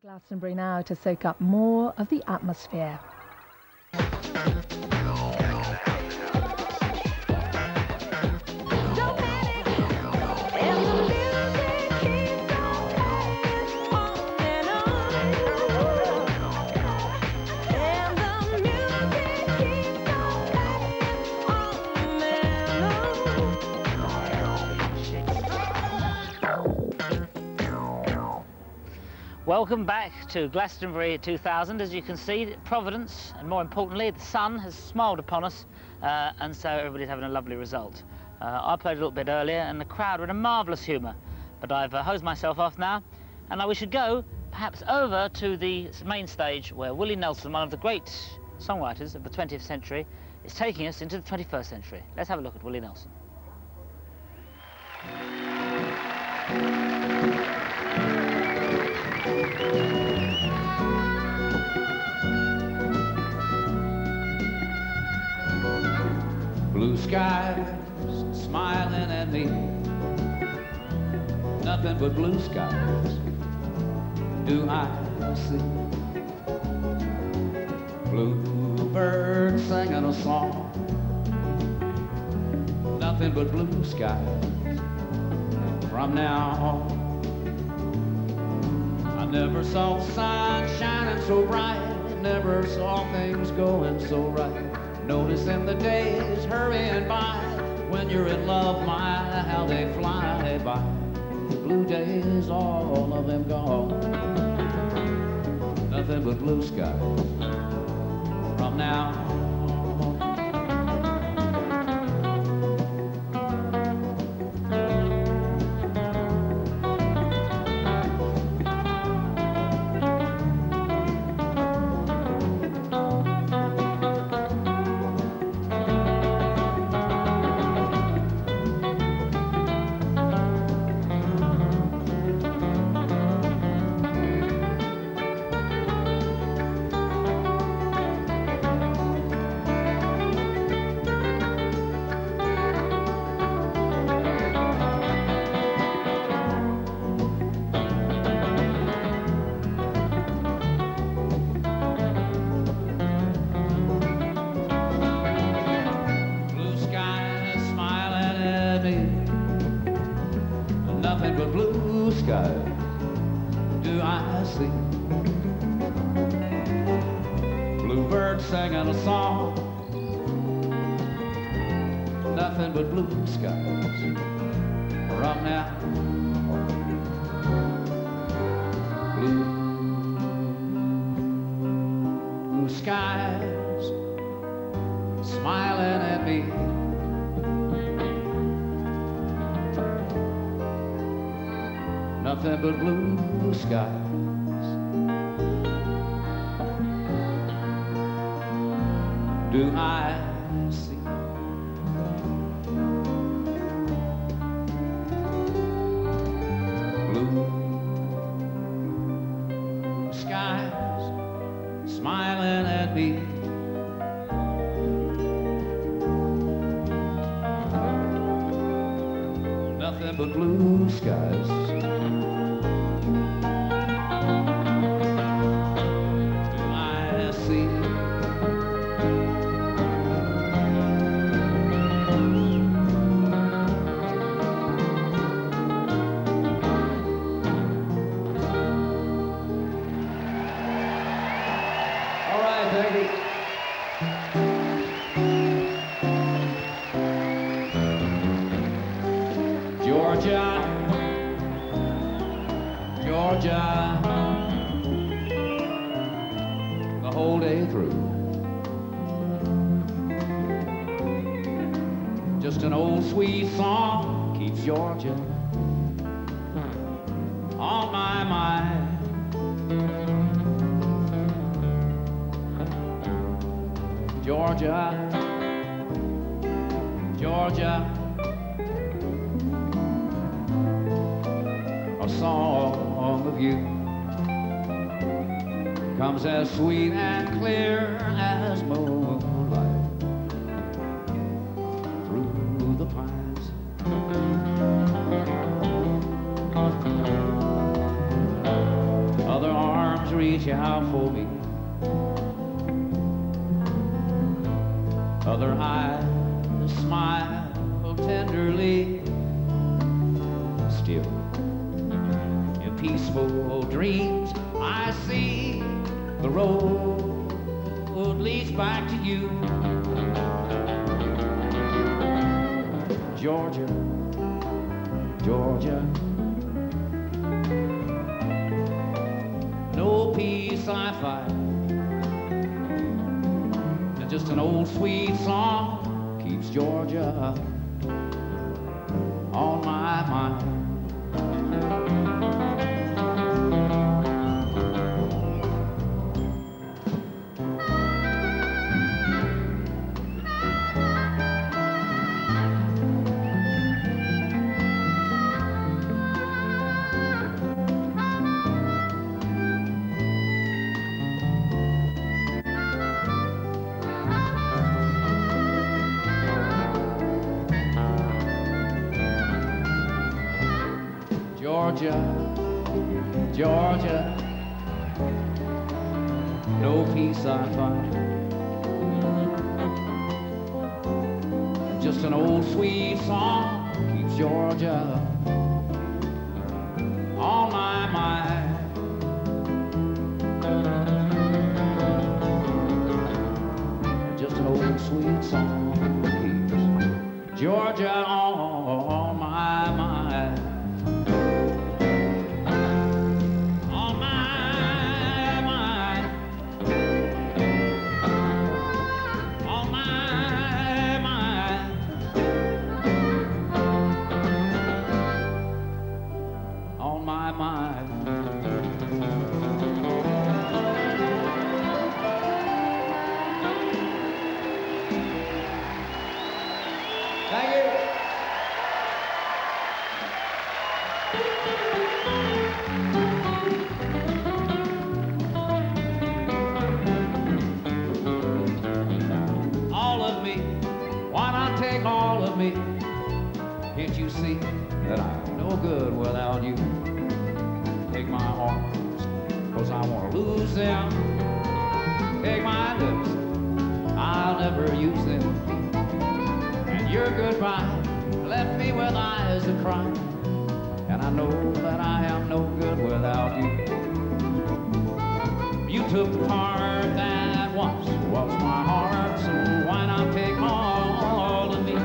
Glastonbury now to soak up more of the atmosphere. Welcome back to Glastonbury 2000. As you can see, Providence, and more importantly, the sun has smiled upon us, and so everybody's having a lovely result. I played a little bit earlier, and the crowd were in a marvellous humour, but I've hosed myself off now, and now we should go, perhaps, over to the main stage where Willie Nelson, one of the great songwriters of the 20th century, is taking us into the 21st century. Let's have a look at Willie Nelson. Blue skies smiling at me, nothing but blue skies do I see. Bluebirds singing a song, nothing but blue skies from now on. I never saw the sun shining so bright, never saw things going so right. Noticing the days hurrying by, when you're in love, my, how they fly by. The blue days, all of them gone, nothing but blue skies from now on. Nothing but blue skies do I see. Bluebirds singing a song, nothing but blue skies from now. Blue skies smiling at me, nothing but blue skies do I see. Blue skies smiling at me, nothing but blue skies do I see. All right, thank you. Georgia, Georgia, the whole day through. Just an old sweet song keeps Georgia on my mind. Georgia, Georgia, a song of you comes as sweet and clear as moonlight through the pines. Other arms reach out for me. Other eyes smile tenderly. Still, in peaceful dreams, I see the road leads back to you. Georgia, Georgia, no peace I fight, and just an old sweet song keeps Georgia on my mind. Georgia, Georgia, no peace I find, just an old sweet song keeps Georgia on my mind. Just an old sweet song keeps Georgia on my mind. Can't you see that I'm no good without you? Take my arms, 'cause I wanna lose them. Take my lips, I'll never use them. And your goodbye left me with eyes that cry. And I know that I am no good without you. You took the part that once was my heart, so why not take all of me?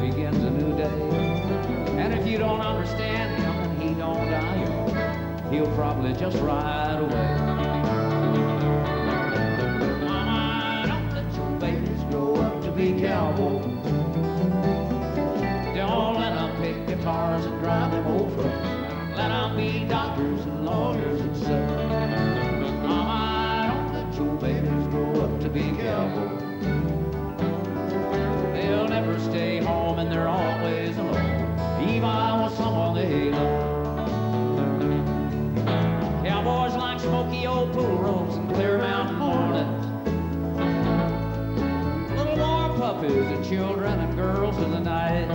Begins a new day, and if you don't understand him and he don't die young, he'll probably just ride away. Mama, don't let your babies grow up to be cowboys. Don't let them pick guitars and drive them old trucks. Let them be doctors and lawyers and such. Mama, don't let your babies grow up to be cowboys. They'll never stay home and they're always alone, even with someone they love. Cowboys like smoky old pool rooms and clear mountain mornings. Little warm puppies and children and girls of the night.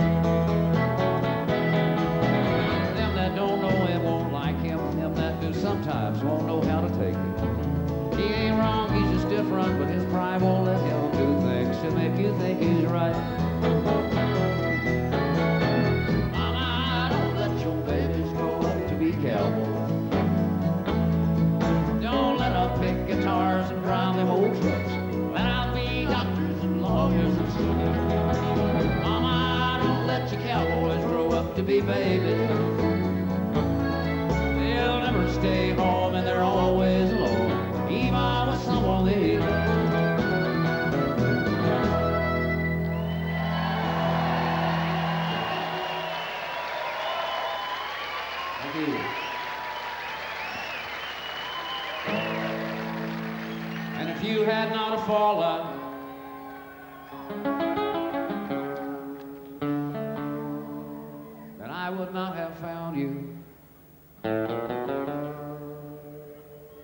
Them that don't know him won't like him. Them that do sometimes won't know how to take him. He ain't wrong, he's just different, but his pride won't let him do things to make you think he's right. Mama, don't let your babies grow up to be cowboys. Don't let them pick guitars and drive them old trucks. Let them be doctors and lawyers and stuff. Mama, don't let your cowboys grow up to be babies. They'll never stay home and they're always alone, even with someone they love. Thank you. And if you had not have fallen, then I would not have found you.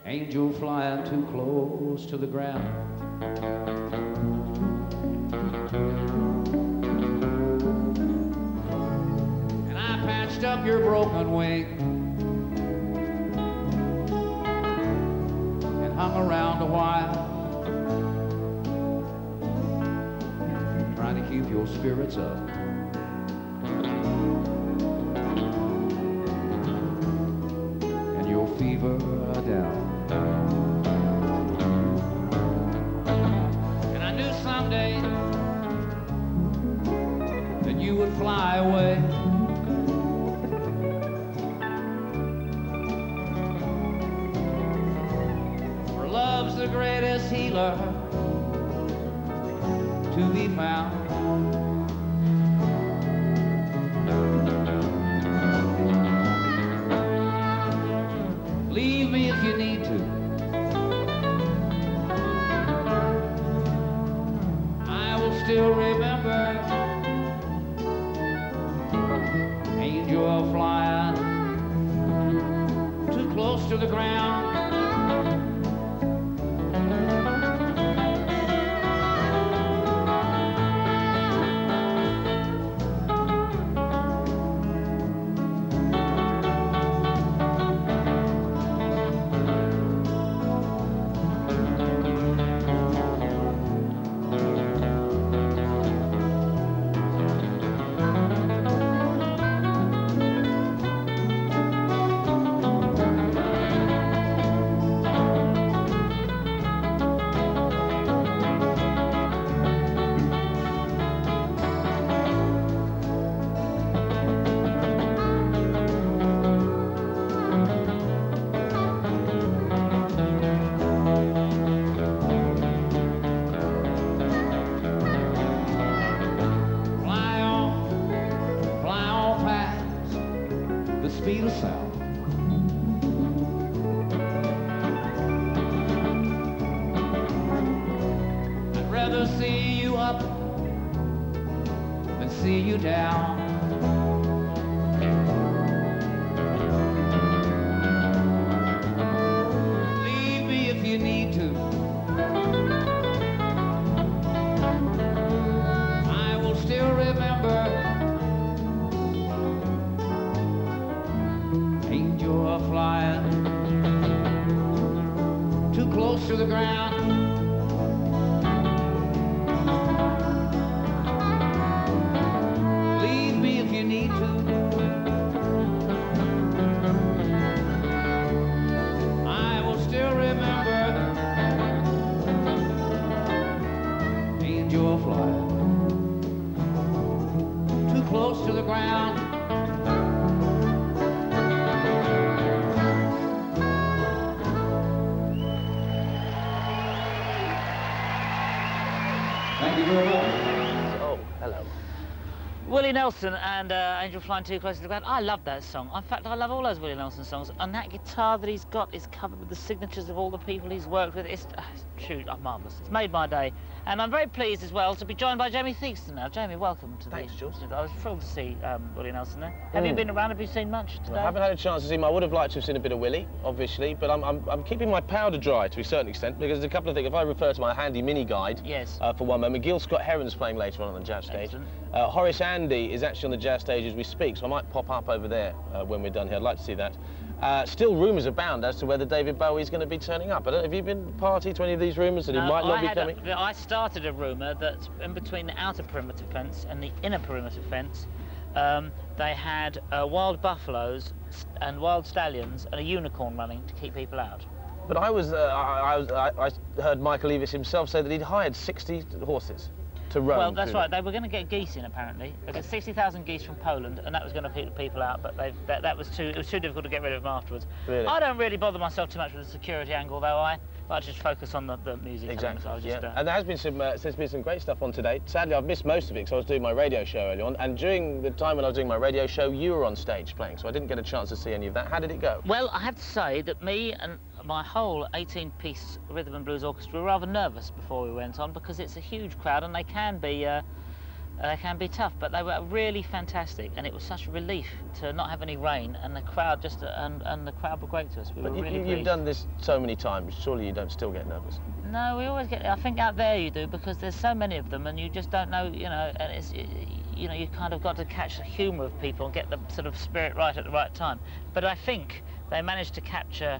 Angel flying too close to the ground. And I patched up your broken wing and hung around a while, trying to keep your spirits up. And your fever down. And I knew someday that you would fly away. For love's the greatest healer to be found. Leave me if you need to. Still remember, angel flying too close to the ground. See you down. Leave me if you need to. I will still remember. Angel flying too close to the ground. To the ground. Willie Nelson and Angel Flying Too Close to the Ground. I love that song. In fact, I love all those Willie Nelson songs. And that guitar that he's got is covered with the signatures of all the people he's worked with. It's marvellous. It's made my day. And I'm very pleased as well to be joined by Jamie Theakston now. Jamie, welcome to Thanks, Jools. I was thrilled to see Willie Nelson there. Have you been around? Have you seen much today? I haven't had a chance to see him. I would have liked to have seen a bit of Willie, obviously, but I'm keeping my powder dry to a certain extent, because there's a couple of things. If I refer to my handy mini guide, yes, for one moment, Gil Scott Heron's playing later on the jazz stage. Horace Andy is actually on the jazz stage as we speak, so I might pop up over there when we're done here. I'd like to see that. Still rumours abound as to whether David Bowie's going to be turning up. Have you been party to any of these rumours that he might not be coming? I started a rumour that in between the outer perimeter fence and the inner perimeter fence, they had wild buffaloes and wild stallions and a unicorn running to keep people out. But I heard Michael Eavis himself say that he'd hired 60 horses to roam. Well, that's right. They were going to get geese in, apparently. They got 60,000 geese from Poland, and that was going to keep people out. But it was too difficult to get rid of them afterwards. Really? I don't really bother myself too much with the security angle, though. I just focus on the music. Exactly. So And there has been some great stuff on today. Sadly, I've missed most of it because I was doing my radio show early on. And during the time when I was doing my radio show, you were on stage playing, so I didn't get a chance to see any of that. How did it go? Well, I have to say that me and my whole 18-piece rhythm and blues orchestra were rather nervous before we went on, because it's a huge crowd and they can be tough, but they were really fantastic, and it was such a relief to not have any rain, and the crowd and the crowd were great to us. We were really pleased. You've done this so many times, surely you don't still get nervous? No, we always get. I think out there you do, because there's so many of them, and you just don't know, and it's. You kind of got to catch the humour of people and get the sort of spirit right at the right time. But I think they managed to capture.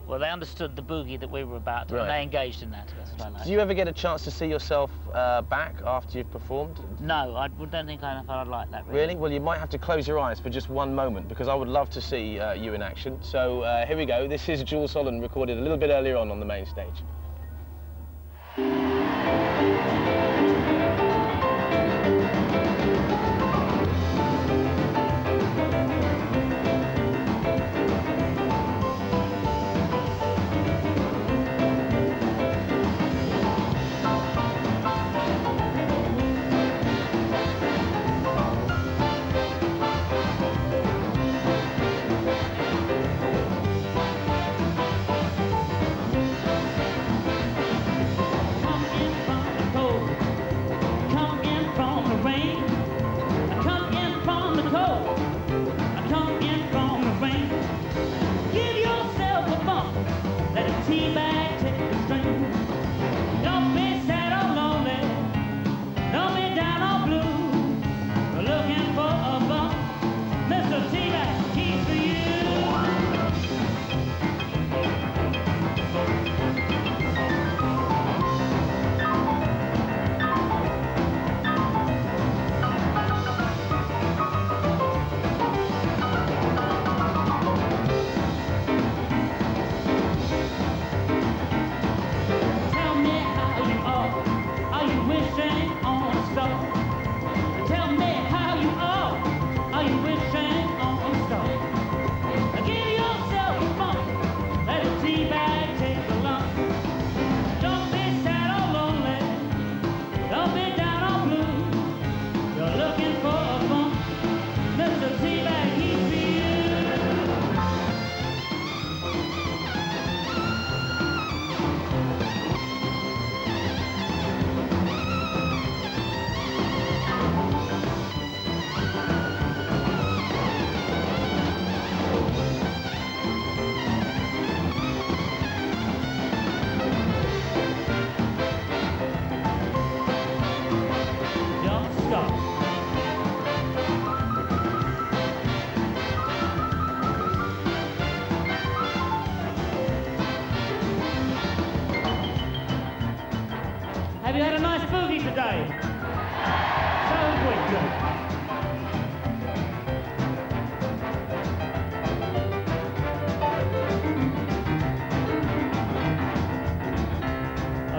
Well, they understood the boogie that we were about, and they engaged in that. That's what I like. Do you ever get a chance to see yourself back after you've performed? No, I don't think I'd like that. Really? Well, you might have to close your eyes for just one moment, because I would love to see you in action. So here we go. This is Jools Holland, recorded a little bit earlier on the main stage. Have you had a nice boogie today? So have we.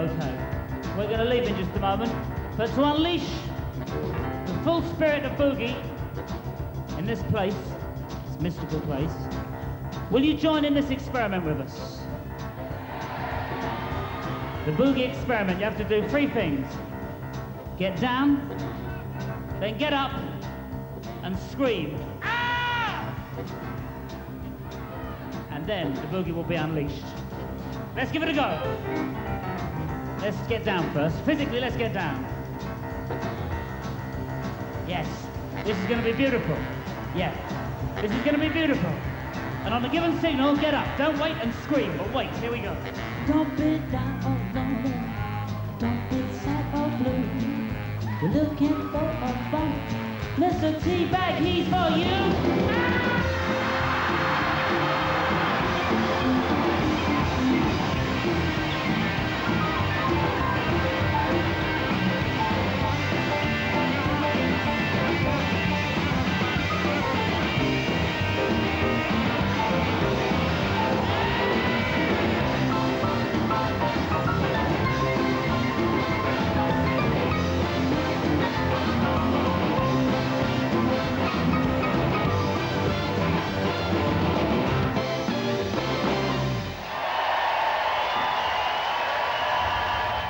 Okay, we're going to leave in just a moment, but to unleash the full spirit of boogie in this place, this mystical place, will you join in this experiment with us? The boogie experiment, you have to do three things. Get down, then get up and scream. Ah! And then the boogie will be unleashed. Let's give it a go. Let's get down first. Physically, let's get down. Yes, this is going to be beautiful. Yeah, this is going to be beautiful. And on the given signal, get up. Don't wait and scream, but wait. Here we go. Don't be down or lonely. Don't be sad or blue. You're looking for a bump. Mr. Teabag, he's for you. Ah!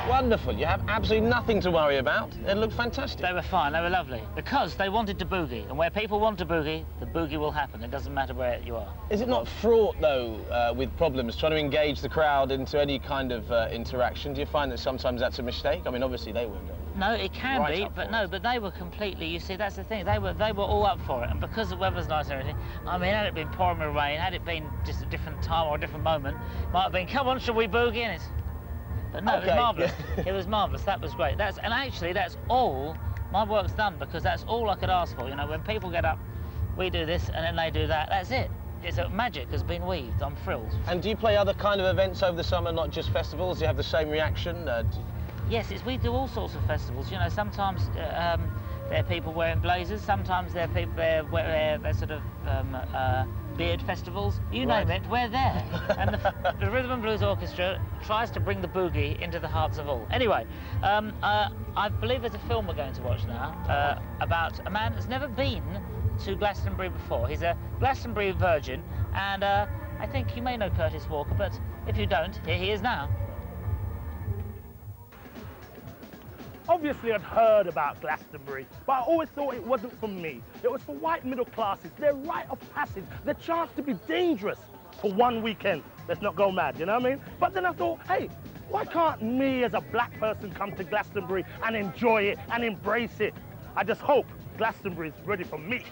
Wonderful. You have absolutely nothing to worry about. It looked fantastic. They were fine, they were lovely. Because they wanted to boogie, and where people want to boogie, the boogie will happen. It doesn't matter where you are. Is it not fraught, though, with problems trying to engage the crowd into any kind of interaction? Do you find that sometimes that's a mistake? I mean, obviously they were going. No, it can be, but no, but they were completely, you see, that's the thing, they were all up for it, and because the weather's nice and everything, I mean, had it been pouring with rain, had it been just a different time or a different moment, might have been, come on, shall we boogie? And it's, but no, okay. It was marvellous. It was marvellous, that was great. And actually, that's all, my work's done, because that's all I could ask for, you know, when people get up, we do this, and then they do that, that's it. It's a magic has been weaved, I'm thrilled. And do you play other kind of events over the summer, not just festivals? Do you have the same reaction? Yes, we do all sorts of festivals. You know, sometimes there are people wearing blazers. Sometimes there are people they're sort of beard festivals. You name it, we're there. And the Rhythm and Blues Orchestra tries to bring the boogie into the hearts of all. Anyway, I believe there's a film we're going to watch now about a man that's never been to Glastonbury before. He's a Glastonbury virgin, and I think you may know Curtis Walker, but if you don't, here he is now. Obviously, I'd heard about Glastonbury, but I always thought it wasn't for me. It was for white middle classes, their rite of passage, their chance to be dangerous for one weekend. Let's not go mad, you know what I mean? But then I thought, hey, why can't me as a black person come to Glastonbury and enjoy it and embrace it? I just hope Glastonbury is ready for me.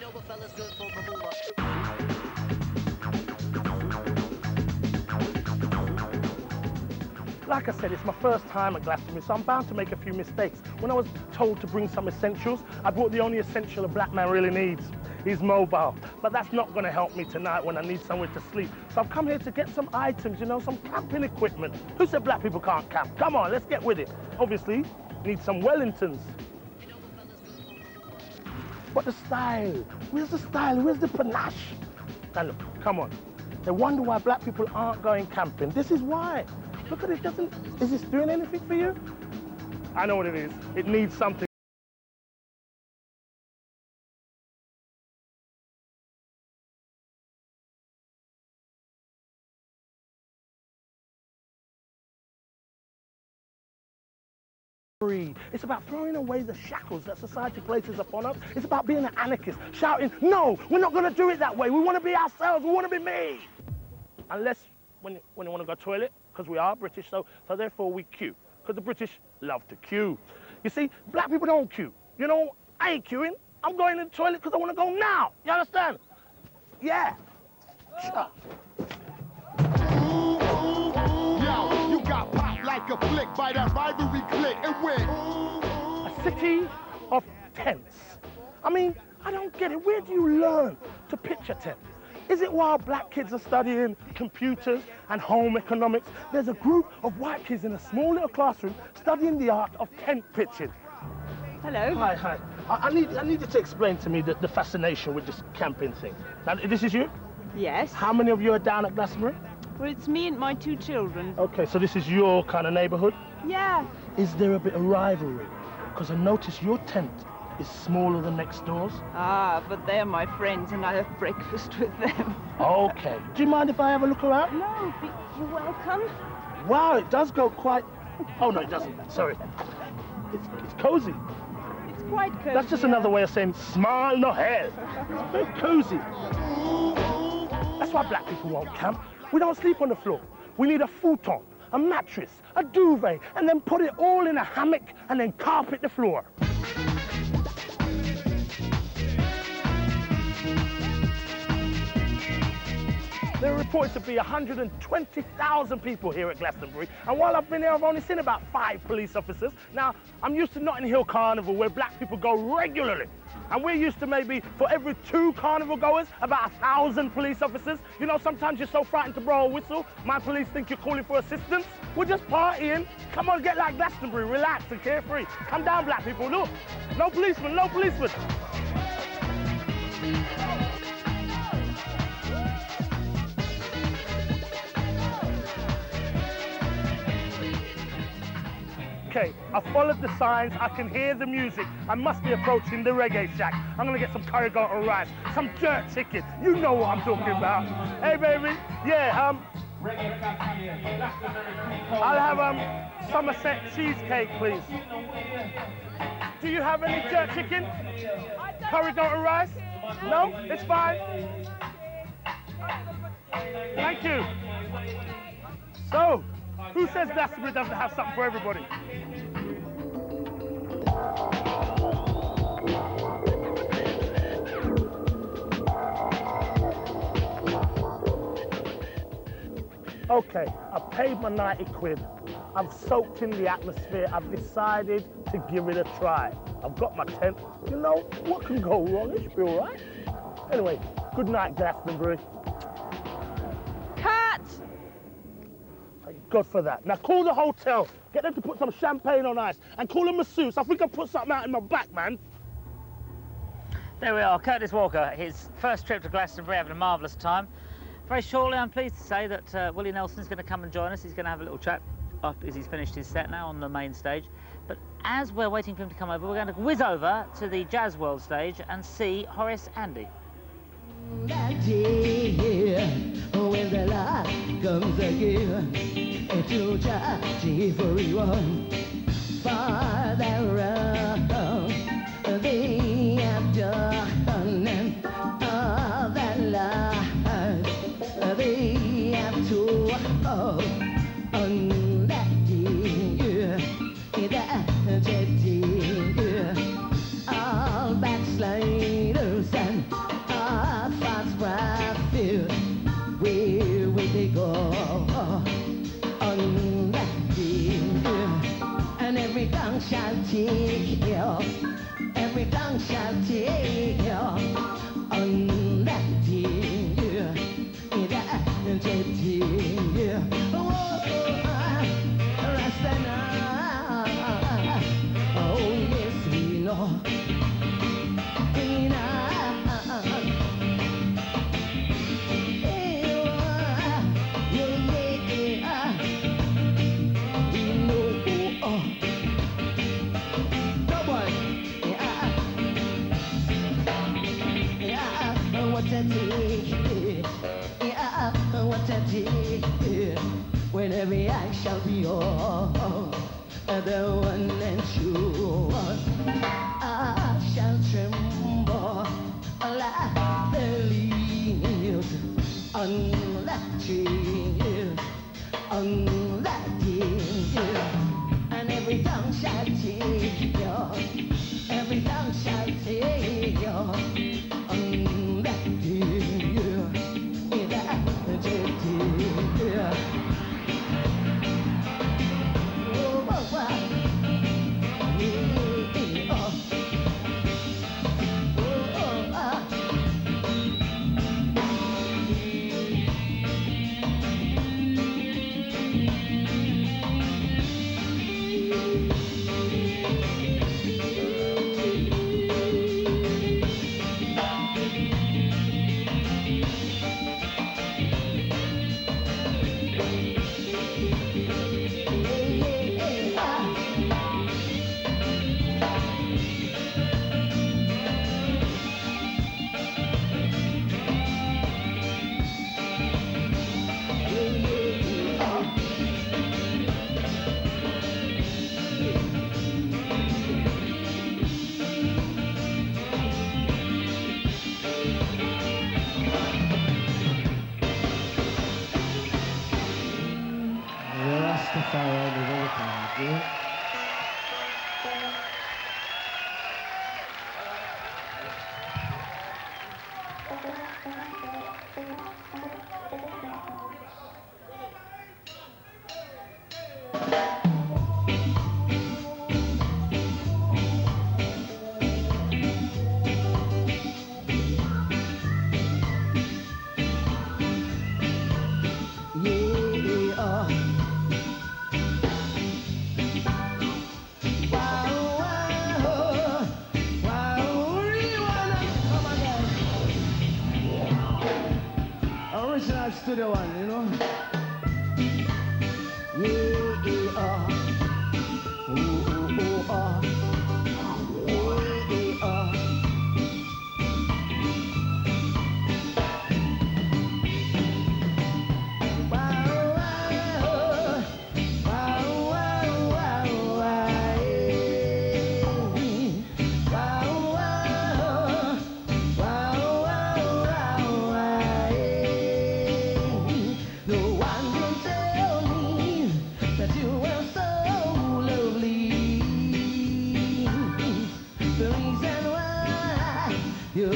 Like I said, it's my first time at Glastonbury, so I'm bound to make a few mistakes. When I was told to bring some essentials, I brought the only essential a black man really needs. He's mobile. But that's not going to help me tonight when I need somewhere to sleep. So I've come here to get some items, you know, some camping equipment. Who said black people can't camp? Come on, let's get with it. Obviously, need some Wellingtons. But the style, where's the style? Where's the panache? Now look, come on. They wonder why black people aren't going camping. This is why. Look at it, is this doing anything for you? I know what it is. It needs something. It's about throwing away the shackles that society places upon us. It's about being an anarchist, shouting, no, we're not going to do it that way. We want to be ourselves. We want to be me. Unless when you want to go to the toilet, because we are British, so therefore we queue, because the British love to queue. You see, black people don't queue. You know, I ain't queuing. I'm going to the toilet because I want to go now. You understand? Yeah. Shut. Yo, you got popped like a flick by that rivalry click and went. A city of tents. I mean, I don't get it. Where do you learn to pitch a tent? Is it while black kids are studying computers and home economics? There's a group of white kids in a small little classroom studying the art of tent pitching. Hello. Hi. I need you to explain to me the fascination with this camping thing. Now, this is you? Yes. How many of you are down at Glastonbury? Well, it's me and my 2 children. Okay, so this is your kind of neighborhood? Yeah. Is there a bit of rivalry? Because I noticed your tent is smaller than next door's. Ah, but they're my friends and I have breakfast with them. Okay. Do you mind if I have a look around? No, you're welcome. Wow, it does go quite... Oh, no, it doesn't. Sorry. It's cozy. It's quite cozy. That's just another way of saying smile no hair. It's very cozy. That's why black people won't camp. We don't sleep on the floor. We need a futon, a mattress, a duvet, and then put it all in a hammock and then carpet the floor. There are reported to be 120,000 people here at Glastonbury, and while I've been here, I've only seen about 5 police officers. Now, I'm used to Notting Hill Carnival, where black people go regularly, and we're used to maybe, for every 2 carnival goers, about 1,000 police officers. You know, sometimes you're so frightened to blow a whistle, my police think you're calling for assistance. We're just partying. Come on, get like Glastonbury, relax and carefree. Come down, black people, look. No policemen, no policemen. Okay, I followed the signs, I can hear the music. I must be approaching the reggae shack. I'm gonna get some curry goat and rice, some jerk chicken. You know what I'm talking about. Hey, baby. Yeah, I'll have Somerset cheesecake, please. Do you have any jerk chicken? Curry goat and rice? No? It's fine. Thank you. So, who says Glastonbury doesn't have something for everybody? Okay, I paid my 90 quid. I've soaked in the atmosphere. I've decided to give it a try. I've got my tent. You know, what can go wrong? It should be all right. Anyway, good night, Glastonbury. Thank God for that. Now call the hotel. Get them to put some champagne on ice and call a masseuse. I think I put something out in my back, man. There we are, Curtis Walker, his first trip to Glastonbury, having a marvellous time. Very shortly, I'm pleased to say that Willie Nelson's going to come and join us. He's going to have a little chat because he's finished his set now on the main stage. But as we're waiting for him to come over, we're going to whiz over to the Jazz World stage and see Horace Andy. That day, when the light comes again, to judge everyone for their wrong they have done, and all that life they have to on that day, that day, all backsliders and fast profit, where will they go on that day? And every tongue shall take you, every tongue shall take you on that day, that day. Rastana, oh yes we know. When every eye shall be on the one and true, I shall tremble like the leaves on that tree, on that day, and every tongue shall take you, every tongue shall take you on that day, that day. studio one, you know. Yeah, ooh, ooh, ooh, yeah,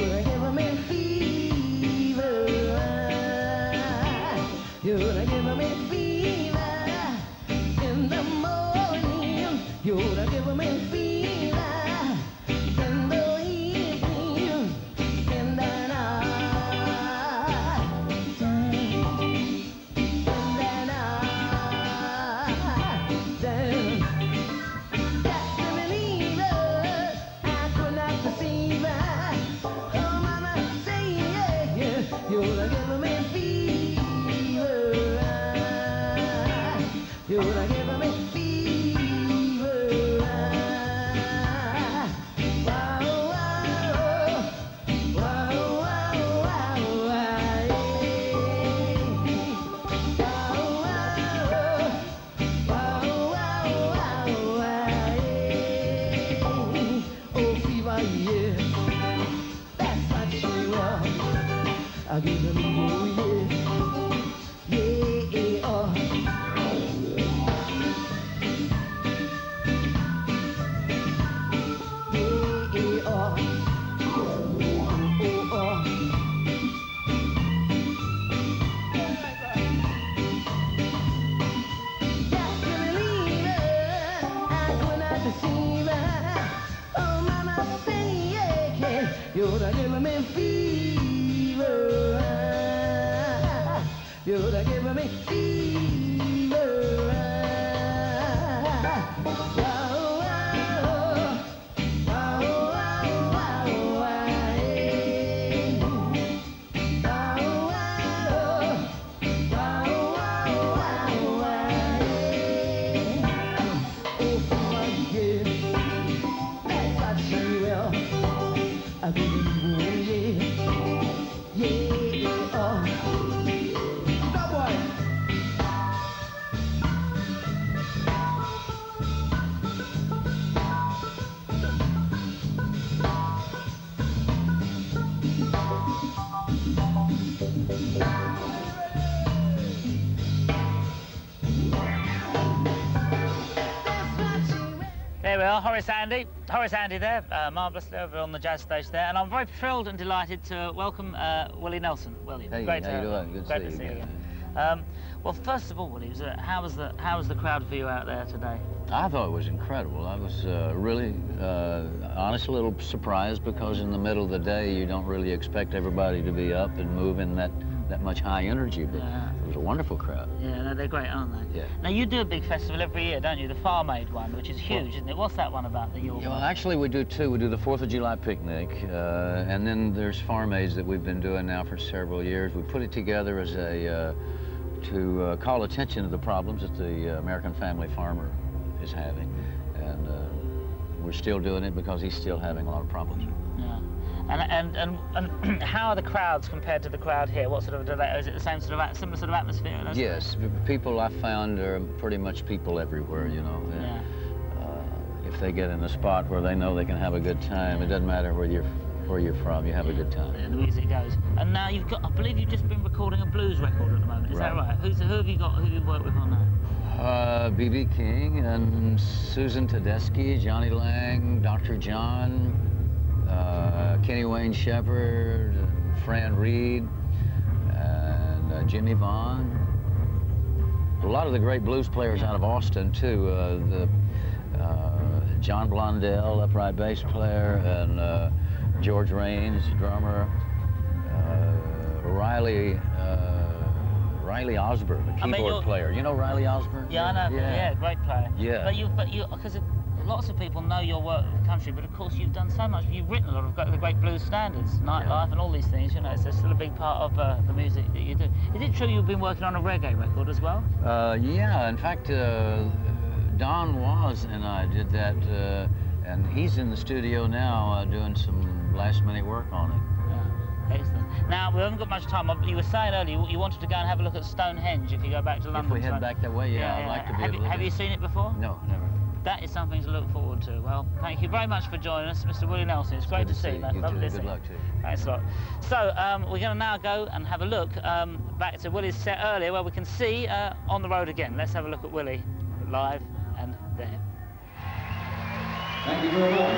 I give them oh yeah, yeah, you're giving me fever. You're giving me fever. There we are, Horace Andy there, marvellously over on the jazz stage there, and I'm very thrilled and delighted to welcome Willie Nelson. Willie, hey, great how you doing? Good great to see you again. Well, first of all, Willie, how was the crowd for you out there today? I thought it was incredible. I was really, honestly, a little surprised because in the middle of the day you don't really expect everybody to be up and moving that much high energy, but it was a wonderful crowd. Yeah, no, they're great, aren't they? Yeah. Now, you do a big festival every year, don't you? The Farm Aid one, which is huge, isn't it? What's that one about that you're... Yeah, well, actually, we do two. We do the 4th of July picnic, and then there's Farm Aids that we've been doing now for several years. We put it together as a, to call attention to the problems that the American family farmer is having, and we're still doing it because he's still having a lot of problems. Yeah. And how are the crowds compared to the crowd here? What sort of, is it the same sort of, similar sort of atmosphere? Yes, people I found are pretty much people everywhere, you know. Yeah. If they get in a spot where they know they can have a good time, it doesn't matter where you're from, you have a good time. Yeah, the music goes. And now you've got, I believe you've just been recording a blues record at the moment, is that right? Who have you got, who have you worked with on that? B.B. King and Susan Tedeschi, Johnny Lang, Dr. John, Kenny Wayne Shepherd, and Fran Reed, and Jimmy Vaughn. A lot of the great blues players out of Austin, too. John Blondell, upright bass player, and George Raines, drummer. Riley Osborne, the keyboard player. You know Riley Osborne? Yeah, I know. Yeah, great player. Yeah. But you, because lots of people know your work in the country, but of course you've done so much. You've written a lot of the great blues standards, nightlife and all these things, you know, it's still a big part of the music that you do. Is it true you've been working on a reggae record as well? Yeah, in fact, Don Was and I did that, and he's in the studio now doing some last-minute work on it. Excellent. Now, we haven't got much time. You were saying earlier you wanted to go and have a look at Stonehenge if you go back to London. If we head back that way, yeah, I'd like to be able to. Have you seen it before? No, never. That is something to look forward to. Well, thank you very much for joining us, Mr. Willie Nelson. It's great to see you, mate. Lovely to see you. Good luck to you. Thanks a lot. So, we're going to now go and have a look back to Willie's set earlier where we can see On the Road Again. Let's have a look at Willie live and there. Thank you very much.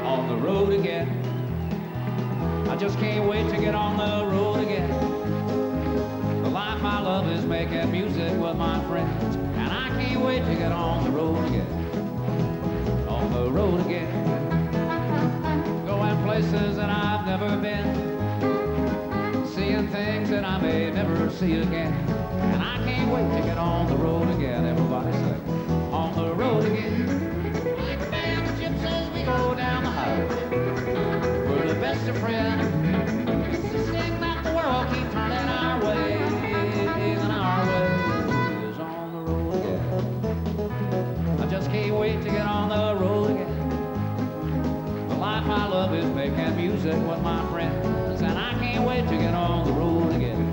On the road again. I just can't wait to get on the road again. The life I love is making music with my friends, and I can't wait to get on the road again. On the road again. Going places that I've never been, seeing things that I may never see again, and I can't wait to get on the road again. Everybody say, on the road again. Like a band of gypsies, we go down the highway. We're the best of friends. Insisting that the world keep turning our way, and our way is on the road again. I just can't wait to get on the road again. The life I love is making music with my friends, and I can't wait to get on the road again.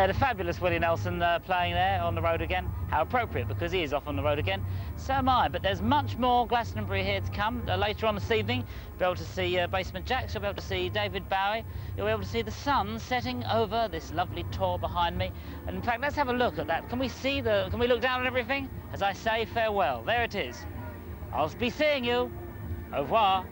The fabulous Willie Nelson playing there on the road again. How appropriate, because he is off on the road again. So am I, but there's much more Glastonbury here to come. Later on this evening, you'll be able to see Basement Jaxx, you'll be able to see David Bowie, you'll be able to see the sun setting over this lovely tor behind me. And in fact, let's have a look at that. Can we look down at everything? As I say farewell, there it is. I'll be seeing you. Au revoir.